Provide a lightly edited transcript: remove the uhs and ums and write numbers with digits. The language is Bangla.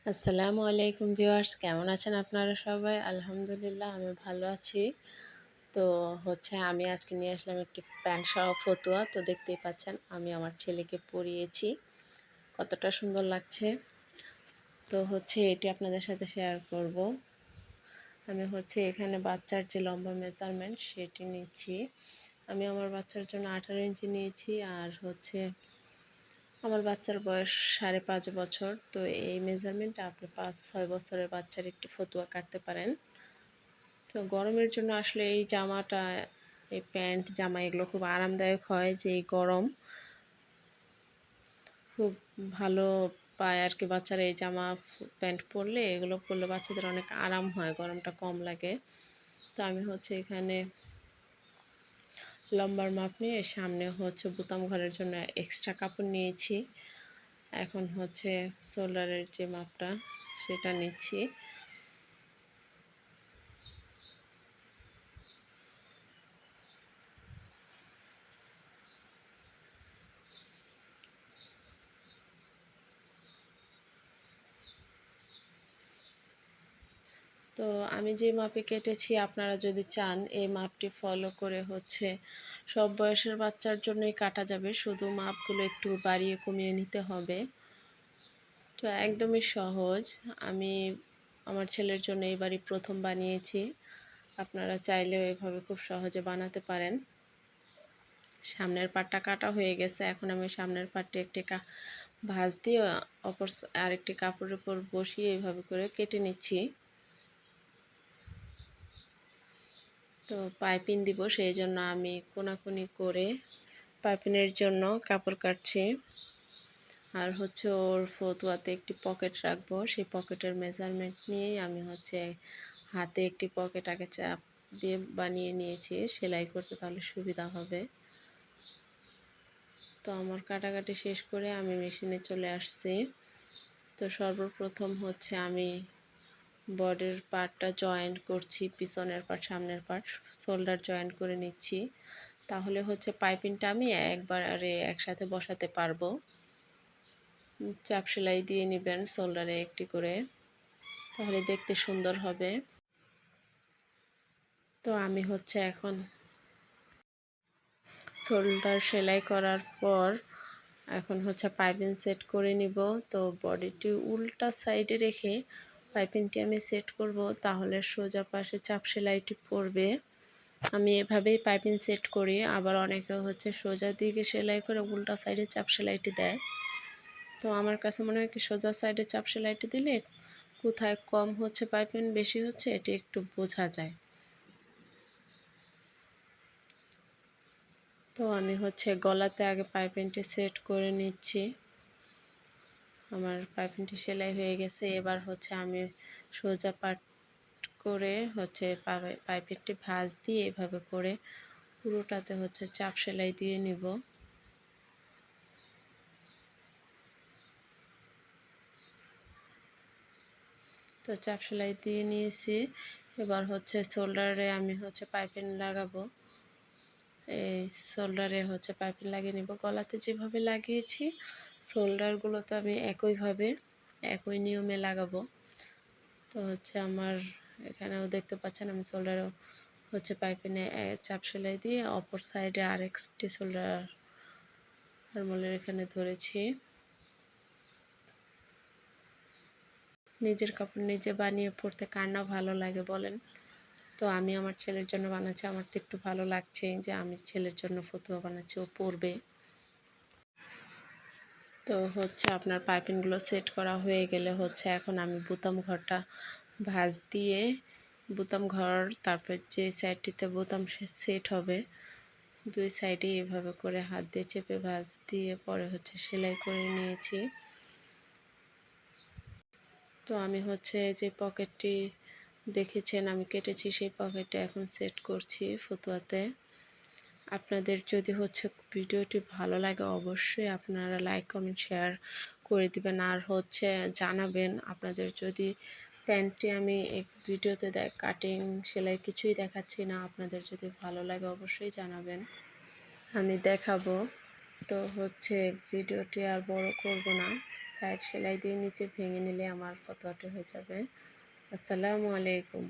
আসসালামু আলাইকুম ভিউয়ার্স, কেমন আছেন আপনারা সবাই? আলহামদুলিল্লাহ আমি ভালো আছি। তো আমি আজকে নিয়ে আসলাম একটি প্যান্ট সহ ফতুয়া। তো দেখতেই পাচ্ছেন আমি আমার ছেলেকে পরিয়েছি। কতটা সুন্দর লাগছে। তো এটি আপনাদের সাথে শেয়ার করব। আমি এখানে বাচ্চার যে লম্বা মেজারমেন্ট সেটি নিচ্ছি। আমি আমার বাচ্চার জন্য 18 ইঞ্চি নিয়েছি। আর আমার বাচ্চার বয়স 5.5 বছর। তো এই মেজারমেন্টে আপনি 5-6 বছরের বাচ্চার একটি ফতুয়া কাটতে পারেন। তো গরমের জন্য আসলে এই জামাটা, এই প্যান্ট জামা এগুলো খুব আরামদায়ক হয়। যে এই গরম খুব ভালো পায় আর কি বাচ্চারা এই জামা প্যান্ট পরলে, এগুলো পরলে বাচ্চাদের অনেক আরাম হয়, গরমটা কম লাগে। তো আমি এখানে লম্বার মাপ নিয়ে সামনে বোতাম ঘরের জন্য এক্সট্রা কাপড় নিয়েছি। এখন শোল্ডারের যে মাপটা সেটা নিচ্ছি। তো আমি যে মাপে কেটেছি, আপনারা যদি চান এই মাপটি ফলো করে সব বয়সের বাচ্চার জন্যই কাটা যাবে, শুধু মাপগুলো একটু বাড়িয়ে কমিয়ে নিতে হবে। তো একদমই সহজ। আমি আমার ছেলের জন্য এবারই প্রথম বানিয়েছি। আপনারা চাইলেও এভাবে খুব সহজে বানাতে পারেন। সামনের পাটটা কাটা হয়ে গেছে। এখন আমি সামনের পাটটি একটি ভাঁজ দিয়ে অপর আরেকটি কাপড়ের উপর বসিয়ে এইভাবে করে কেটে নিচ্ছি। তো পাইপিং দিব, সেই জন্য আমি কোনাকুনি করে পাইপিংয়ের জন্য কাপড় কাটছি। আর ওর ফতুয়াতে একটি পকেট রাখবো, সেই পকেটের মেজারমেন্ট নিয়েই আমি হাতে একটি পকেট আগে চাপ দিয়ে বানিয়ে নিয়েছি, সেলাই করতে তাহলে সুবিধা হবে। তো আমার কাটাকাটি শেষ করে আমি মেশিনে চলে আসছি। তো সর্বপ্রথম আমি বডির পার্টটা জয়েন্ট করছি, পিছনের পার্ট সামনের পার্ট শোল্ডার জয়েন্ট করে নিচ্ছি। তাহলে পাইপিংটা আমি একবারে একসাথে বসাতে পারবো। চাপ সেলাই দিয়ে নেবেন শোল্ডারে একটি করে, তাহলে দেখতে সুন্দর হবে। তো আমি এখন শোল্ডার সেলাই করার পর এখন পাইপিং সেট করে নিব। তো বডিটি উল্টা সাইডে রেখে পাইপিংটি আমি সেট করব, তাহলে সোজা পাশে চাপ সেলাইটি পড়বে। আমি এভাবেই পাইপিং সেট করি। আবার অনেকে সোজা দিকে সেলাই করে উল্টা সাইডে চাপ সেলাইটি দেয়। তো আমার কাছে মনে হয় কি সোজা সাইডে চাপ সেলাইটি দিলে কোথায় কম পাইপিং বেশি এটি একটু বোঝা যায়। তো আমি গলাতে আগে পাইপিংটি সেট করে নিচ্ছি। আমার পাইপিংটি সেলাই হয়ে গেছে। এবার আমি সোজা পাট করে পাইপিংটি ভাঁজ দিয়ে এভাবে করে পুরোটাতে চাপ সেলাই দিয়ে নিব। তো চাপ সেলাই দিয়ে নিয়েছি। এবার শোল্ডারে আমি পাইপিং লাগাবো। এই শোল্ডারে পাইপিং লাগিয়ে নিব। গলাতে যেভাবে লাগিয়েছি শোল্ডারগুলোতে আমি একই নিয়মে লাগাবো। তো আমার এখানেও দেখতে পাচ্ছেন আমি শোল্ডারেও পাইপিংয়ে চাপ সেলাই দিয়ে অপর সাইডে আরেকটি শোল্ডার আরমোলের এখানে ধরেছি। নিজের কাপড় নিজে বানিয়ে পরতে কার না ভালো লাগে বলেন? তো আমি আমার ছেলের জন্য বানাচ্ছি। আমার তো একটু ভালো লাগছে যে আমি ছেলের জন্য ফতুয়া বানাচ্ছি, ও পরবে। তো আপনার পাইপিংগুলো সেট করা হয়ে গেলে এখন আমি বোতাম ঘরটা ভাঁজ দিয়ে বোতাম ঘর, তারপর যে সাইডটিতে বোতাম সেট হবে দুই সাইডে এভাবে করে হাত দিয়ে চেপে ভাঁজ দিয়ে পরে সেলাই করে নিয়েছি। তো আমি যে পকেটটি দেখেছেন আমি কেটেছি, সেই পকেটটা এখন সেট করছি ফতুয়াতে। আপনাদের যদি ভিডিওটি ভালো লাগে অবশ্যই আপনারা লাইক কমেন্ট শেয়ার করে দিবেন। আর জানাবেন আপনাদের যদি প্যান্টটি আমি এক ভিডিওতে কাটিং সেলাই কিছুই দেখাচ্ছি না, আপনাদের যদি ভালো লাগে অবশ্যই জানাবেন, আমি দেখাবো। তো ভিডিওটি আর বড় করব না, সাইড সেলাই দিয়ে নিচে ভেঙে নিলে আমার ফতোয়াটি হয়ে যাবে। আসসালামু আলাইকুম।